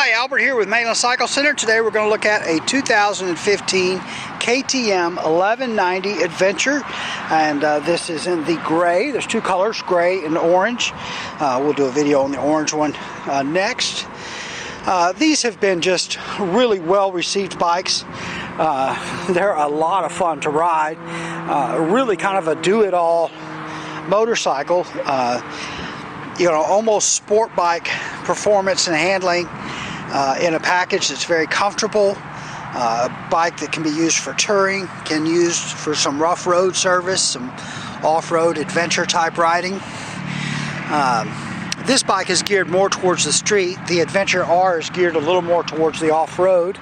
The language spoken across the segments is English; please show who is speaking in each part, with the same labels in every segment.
Speaker 1: Hi, Albert here with Mainland Cycle Center. Today we're going to look at a 2015 KTM 1190 Adventure, and this is in the gray. There's two colors, gray and orange. We'll do a video on the orange one next. These have been just really well received bikes. They're a lot of fun to ride. Really kind of a do-it-all motorcycle. Almost sport bike performance and handling in a package that's very comfortable. A bike that can be used for touring, can be used for some rough road service, some off-road adventure type riding. This bike is geared more towards the street. The Adventure R is geared a little more towards the off-road.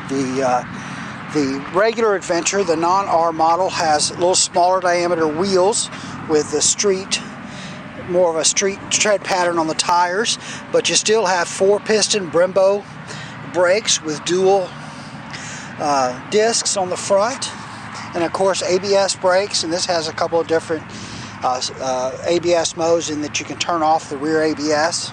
Speaker 1: The regular Adventure, the non-R model, has a little smaller diameter wheels with the more of a street tread pattern on the tires, but you still have 4-piston Brembo brakes with dual discs on the front, and of course ABS brakes. And this has a couple of different ABS modes in that you can turn off the rear ABS.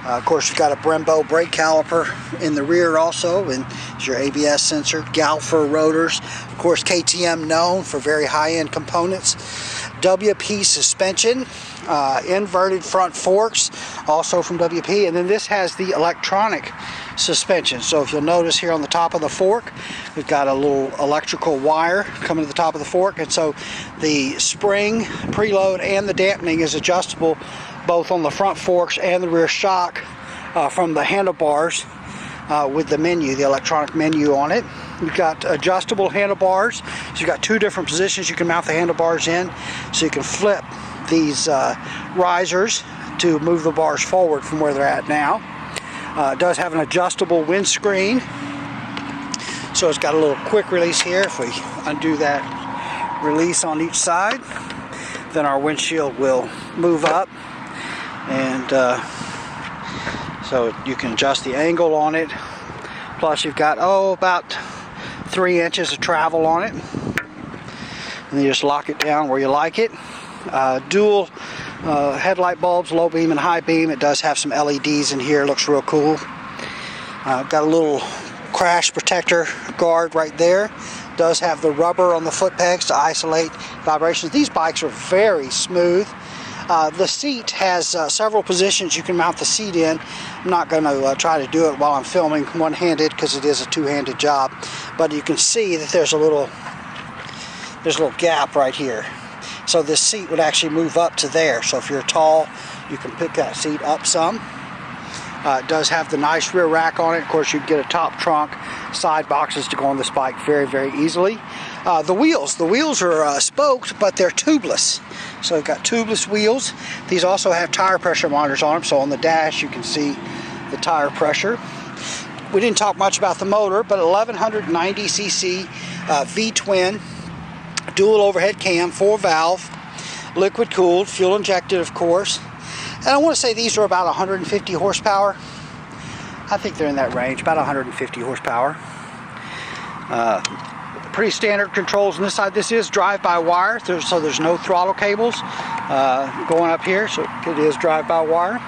Speaker 1: Of course, you've got a Brembo brake caliper in the rear also, and your ABS sensor, Galfer rotors. Of course, KTM known for very high-end components. WP suspension, inverted front forks, also from WP, and then this has the electronic suspension. So if you'll notice here on the top of the fork, we've got a little electrical wire coming to the top of the fork, and so the spring, preload, and the dampening is adjustable both on the front forks and the rear shock from the handlebars with the menu, the electronic menu on it. You've got adjustable handlebars, so you've got two different positions you can mount the handlebars in, so you can flip these risers to move the bars forward from where they're at now. It does have an adjustable windscreen, so it's got a little quick release here. If we undo that release on each side, then our windshield will move up, and so you can adjust the angle on it. Plus you've got about 3 inches of travel on it, and you just lock it down where you like it. Dual headlight bulbs, low beam and high beam. It does have some LEDs in here, looks real cool. Got a little crash protector guard right there. Does have the rubber on the foot pegs to isolate vibrations. These bikes are very smooth. The seat has several positions you can mount the seat in. I'm not going to try to do it while I'm filming one-handed because it is a two-handed job, but you can see that there's a little gap right here. So this seat would actually move up to there. So if you're tall, you can pick that seat up some. It does have the nice rear rack on it. Of course, you can get a top trunk, side boxes to go on this bike very, very easily. The wheels are spoked, but they're tubeless. So you've got tubeless wheels. These also have tire pressure monitors on them, so on the dash you can see the tire pressure. We didn't talk much about the motor, but 1190cc V-twin, dual overhead cam, 4-valve, liquid cooled, fuel injected, of course. And I want to say these are about 150 horsepower. I think they're in that range, about 150 horsepower. Pretty standard controls on this side. This is drive-by-wire, so there's no throttle cables going up here, so it is drive-by-wire.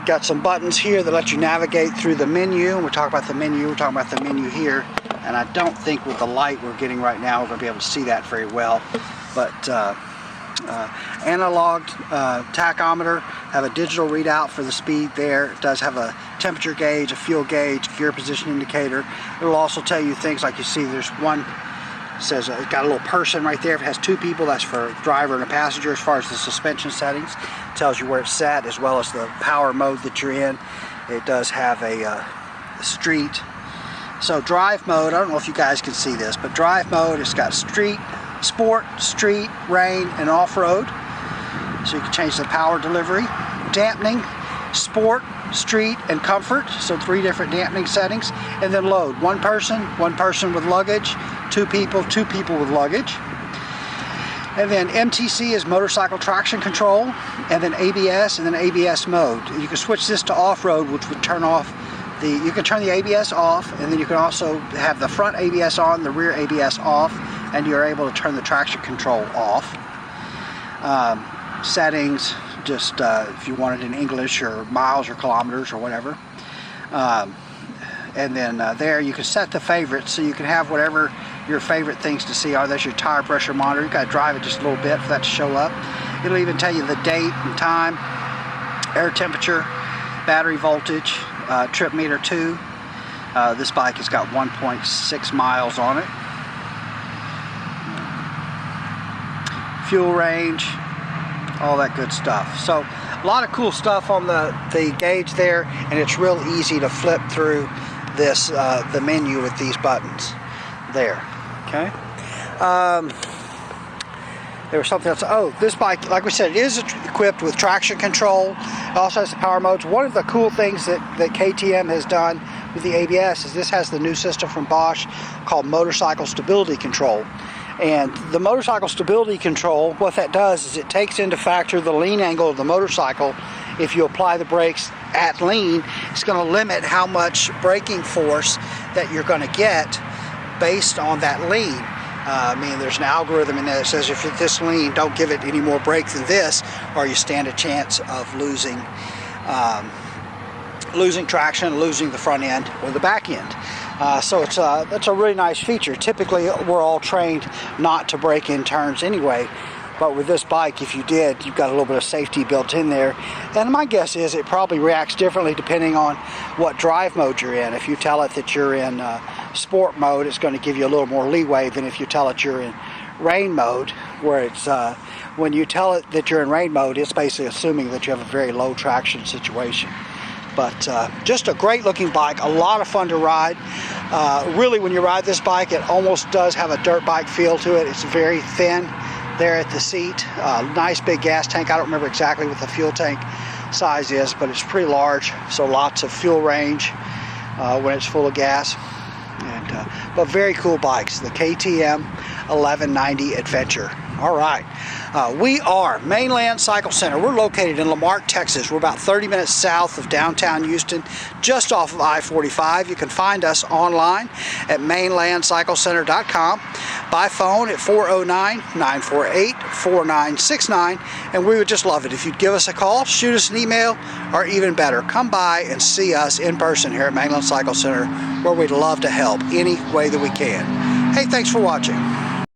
Speaker 1: Got some buttons here that let you navigate through the menu. We'll talk about the menu. We're talking about the menu here, and I don't think with the light we're getting right now we're going to be able to see that very well. But analog tachometer, have a digital readout for the speed there. It does have a temperature gauge, a fuel gauge, gear position indicator. It will also tell you things like you see there's one, says it's got a little person right there. If it has 2 people, that's for a driver and a passenger. As far as the suspension settings, it tells you where it's set, as well as the power mode that you're in. It does have a street. So drive mode, I don't know if you guys can see this, but drive mode, it's got street, sport, street, rain, and off-road. So you can change the power delivery. Dampening, sport, street, and comfort. So 3 different dampening settings. And then load, 1 person with luggage, 2 people with luggage. And then MTC is motorcycle traction control, and then ABS, and then ABS mode. You can switch this to off-road, which would turn off you can turn the ABS off, and then you can also have the front ABS on, the rear ABS off, and you're able to turn the traction control off. settings, just if you want it in English or miles or kilometers or whatever. And then there you can set the favorites, so you can have whatever your favorite things to see are. There's your tire pressure monitor. You got to drive it just a little bit for that to show up. It'll even tell you the date and time, air temperature, battery voltage, trip meter 2. This bike has got 1.6 miles on it. Fuel range, all that good stuff. So a lot of cool stuff on the gauge there, and it's real easy to flip through this the menu with these buttons there. Okay. There was something else. Oh, this bike, like we said, it is equipped with traction control. It also has the power modes. One of the cool things that KTM has done with the ABS is this has the new system from Bosch called motorcycle stability control. And the motorcycle stability control, what that does is it takes into factor the lean angle of the motorcycle. If you apply the brakes at lean, it's going to limit how much braking force that you're going to get based on that lean. I mean, there's an algorithm in there that says if you're this lean, don't give it any more brake than this, or you stand a chance of losing traction, losing the front end or the back end. So that's a really nice feature. Typically, we're all trained not to brake in turns anyway, but with this bike, if you did, you've got a little bit of safety built in there. And my guess is it probably reacts differently depending on what drive mode you're in. If you tell it that you're in sport mode, it's going to give you a little more leeway than if you tell it you're in rain mode, where it's when you tell it that you're in rain mode, it's basically assuming that you have a very low traction situation. But just a great looking bike, a lot of fun to ride. Really, when you ride this bike, it almost does have a dirt bike feel to it. It's very thin there at the seat. Nice big gas tank. I don't remember exactly what the fuel tank size is, but it's pretty large, so lots of fuel range when it's full of gas. And but very cool bikes, the KTM 1190 Adventure. All right, we are Mainland Cycle Center. We're located in Marque, Texas. We're about 30 minutes south of downtown Houston, just off of I-45. You can find us online at mainlandcyclecenter.com, by phone at 409-948-4969, and we would just love it if you'd give us a call, shoot us an email, or even better, come by and see us in person here at Mainland Cycle Center, where we'd love to help any way that we can. Hey, thanks for watching.